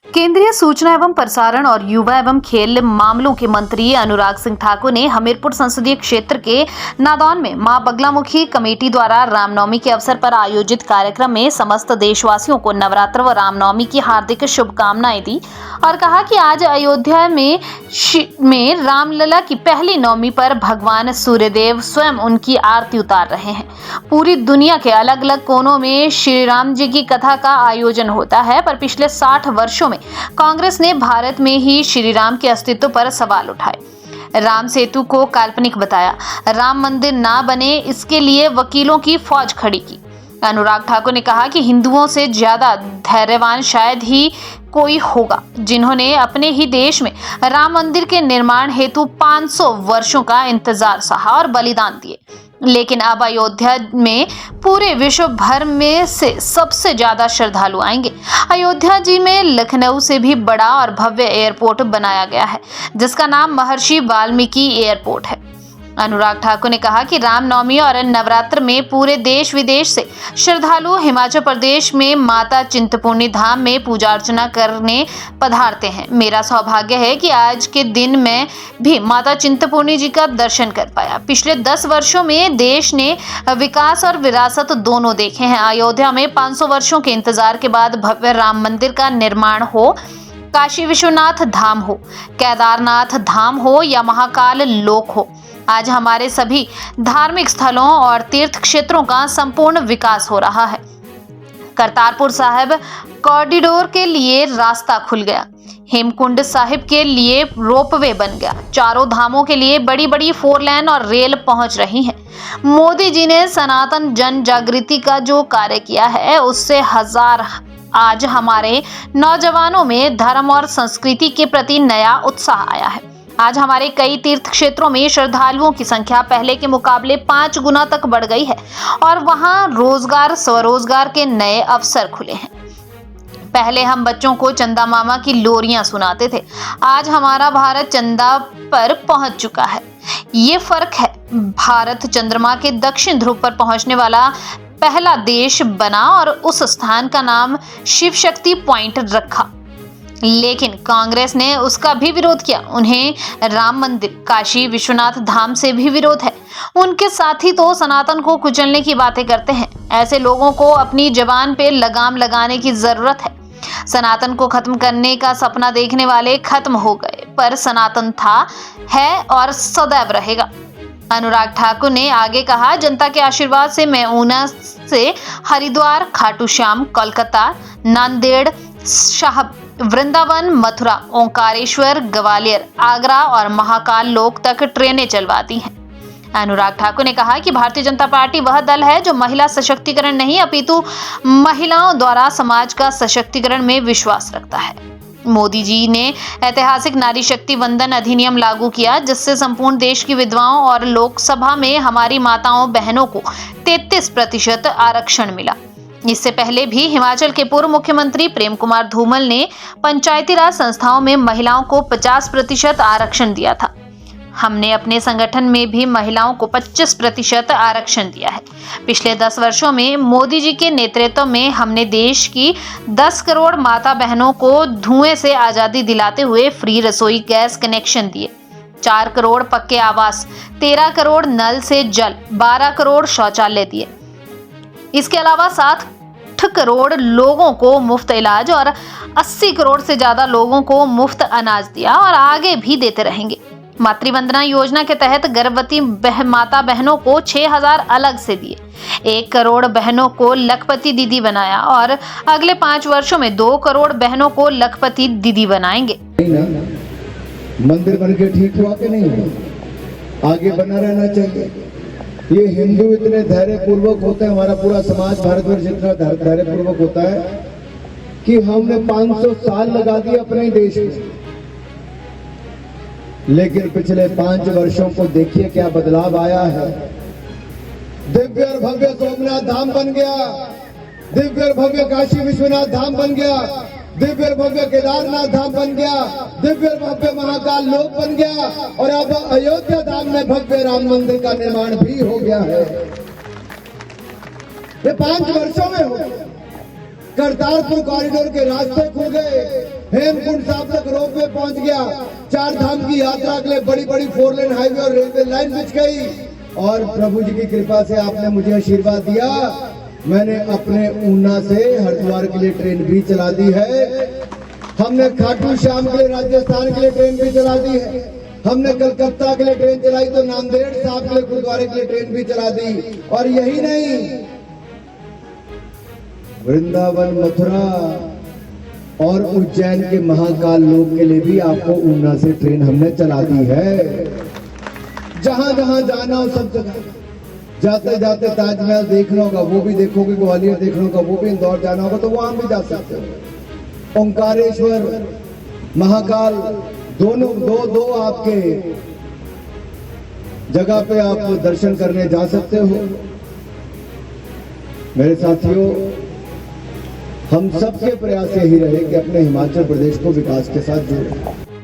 केंद्रीय सूचना एवं प्रसारण और युवा एवं खेल मामलों के मंत्री अनुराग सिंह ठाकुर ने हमीरपुर संसदीय क्षेत्र के नादौन में मां बगलामुखी कमेटी द्वारा रामनवमी के अवसर पर आयोजित कार्यक्रम में समस्त देशवासियों को नवरात्र व रामनवमी की हार्दिक शुभकामनाएं दी और कहा कि आज अयोध्या में रामलला की पहली नवमी पर भगवान सूर्यदेव स्वयं उनकी आरती उतार रहे हैं। पूरी दुनिया के अलग अलग कोनों में श्री राम जी की कथा का आयोजन होता है, पर पिछले 60 वर्षों में कांग्रेस ने भारत में ही श्री राम के अस्तित्व पर सवाल उठाए, राम सेतु को काल्पनिक बताया, राम मंदिर ना बने इसके लिए वकीलों की फौज खड़ी की। अनुराग ठाकुर ने कहा कि हिंदुओं से ज्यादा धैर्यवान शायद ही कोई होगा जिन्होंने अपने ही देश में राम मंदिर के निर्माण हेतु 500 वर्षों का इंतजार सहा और बलिदान दिए, लेकिन अब अयोध्या में पूरे विश्व भर में से सबसे ज्यादा श्रद्धालु आएंगे। अयोध्या जी में लखनऊ से भी बड़ा और भव्य एयरपोर्ट बनाया गया है, जिसका नाम महर्षि वाल्मीकि एयरपोर्ट है। अनुराग ठाकुर ने कहा कि रामनवमी और नवरात्र में पूरे देश विदेश से श्रद्धालु हिमाचल प्रदेश में माता चिंतपूर्णी धाम में पूजा अर्चना करने पधारते हैं। मेरा सौभाग्य है कि आज के दिन मैं भी माता चिंतपूर्णी जी का दर्शन कर पाया। पिछले 10 वर्षों में देश ने विकास और विरासत दोनों देखे हैं। अयोध्या में 500 वर्षों के इंतजार के बाद भव्य राम मंदिर का निर्माण हो, काशी विश्वनाथ धाम हो, केदारनाथ धाम हो या महाकाल लोक हो, आज हमारे सभी धार्मिक स्थलों और तीर्थ क्षेत्रों का संपूर्ण विकास हो रहा है। करतारपुर साहिब कॉरिडोर के लिए रास्ता खुल गया, हेमकुंड साहिब के लिए रोपवे बन गया, चारों धामों के लिए बड़ी बड़ी 4 लेन और रेल पहुंच रही हैं। मोदी जी ने सनातन जन जागृति का जो कार्य किया है, उससे आज हमारे नौजवानों में धर्म और संस्कृति के प्रति नया उत्साह आया है। आज हमारे कई तीर्थ क्षेत्रों में श्रद्धालुओं की संख्या पहले के मुकाबले 5 गुना तक बढ़ गई है और वहां रोजगार स्वरोजगार के नए अवसर खुले हैं। पहले हम बच्चों को चंदा मामा की लोरियां सुनाते थे, आज हमारा भारत चंदा पर पहुंच चुका है। ये फर्क है। भारत चंद्रमा के दक्षिण ध्रुव पर पहुंचने वाला पहला देश बना और उस स्थान का नाम शिव शक्ति पॉइंट रखा, लेकिन कांग्रेस ने उसका भी विरोध किया। उन्हें राम मंदिर, काशी विश्वनाथ धाम से भी विरोध है। उनके साथी तो सनातन को कुचलने की बातें करते हैं। ऐसे लोगों को अपनी जबान पे लगाम लगाने की जरूरत है। सनातन को खत्म करने का सपना देखने वाले खत्म हो गए, पर सनातन था, है और सदैव रहेगा। अनुराग ठाकुर ने आगे कहा, जनता के आशीर्वाद से मैं ऊना से हरिद्वार, खाटू श्याम, कोलकाता, नांदेड़, वृंदावन, मथुरा, ओंकारेश्वर, ग्वालियर, आगरा और महाकाल लोक तक ट्रेनें चलवाती हैं। अनुराग ठाकुर ने कहा कि भारतीय जनता पार्टी वह दल है जो महिला सशक्तिकरण नहीं अपितु महिलाओं द्वारा समाज का सशक्तिकरण में विश्वास रखता है। मोदी जी ने ऐतिहासिक नारी शक्ति वंदन अधिनियम लागू किया, जिससे संपूर्ण देश की विधवाओं और लोकसभा में हमारी माताओं बहनों को 33% आरक्षण मिला। इससे पहले भी हिमाचल के पूर्व मुख्यमंत्री प्रेम कुमार धूमल ने पंचायती राज संस्थाओं में महिलाओं को 50% आरक्षण दिया था। हमने अपने संगठन में भी महिलाओं को 25% आरक्षण दिया है। पिछले 10 वर्षों में मोदी जी के नेतृत्व में हमने देश की 10 करोड़ माता बहनों को धुएं से आजादी दिलाते हुए फ्री रसोई गैस कनेक्शन दिए, 4 करोड़ पक्के आवास, 13 करोड़ नल से जल, 12 करोड़ शौचालय दिए। इसके अलावा 7 करोड़ लोगों को मुफ्त इलाज और 80 करोड़ से ज्यादा लोगों को मुफ्त अनाज दिया और आगे भी देते रहेंगे। मातृवंदना योजना के तहत गर्भवती माता बहनों को 6000 अलग से दिए, 1 करोड़ बहनों को लखपति दीदी बनाया और अगले 5 वर्षों में 2 करोड़ बहनों को लखपति दीदी बनाएंगे। मंदिर बन के ठीक हुआ कि नहीं हुआ? आगे बना रहना चाहिए। ये हिंदू इतने धैर्य पूर्वक होते हैं, हमारा पूरा समाज भारतवर्ष इतना धैर्य पूर्वक होता है कि हमने 500 साल लगा दिए अपने ही देश में, लेकिन पिछले 5 वर्षों को देखिए क्या बदलाव आया है। दिव्य और भव्य सोमनाथ धाम बन गया, दिव्य और भव्य काशी विश्वनाथ धाम बन गया, दिव्य और भव्य केदारनाथ धाम बन गया, दिव्य और भव्य महाकाल लोक बन गया और अब अयोध्या धाम में भव्य राम मंदिर का निर्माण भी हो गया है। ये 5 वर्षों में हो गया। करतारपुर कॉरिडोर के रास्ते खुल गए, हेमकुंड साहब तक रोपवे पहुंच गया, 4 धाम की यात्रा के लिए बड़ी बड़ी 4 लेन हाईवे और रेलवे लाइन बिछ गई। और प्रभु जी की कृपा से आपने मुझे आशीर्वाद दिया, मैंने अपने ऊना से हरिद्वार के लिए ट्रेन भी चला दी है। हमने खाटू श्याम के लिए राजस्थान के लिए ट्रेन भी चला दी है। हमने कलकत्ता के लिए ट्रेन चलाई तो नांदेड़ साहब के लिए गुरुद्वारे के लिए ट्रेन भी चला दी। और यही नहीं, वृंदावन, मथुरा और उज्जैन के महाकाल लोक के लिए भी आपको ऊना से ट्रेन हमने चला दी है। जहां जहां जाना हो सब जगह, जाते जाते ताजमहल देखना होगा वो भी देखोगे, ग्वालियर देखना होगा वो भी, इंदौर जाना होगा तो वहां भी जा सकते हो। ओंकारेश्वर, महाकाल दोनों दो आपके जगह पे आप दर्शन करने जा सकते हो। मेरे साथियों, हम सबके प्रयास यही रहे कि अपने हिमाचल प्रदेश को विकास के साथ जोड़ें।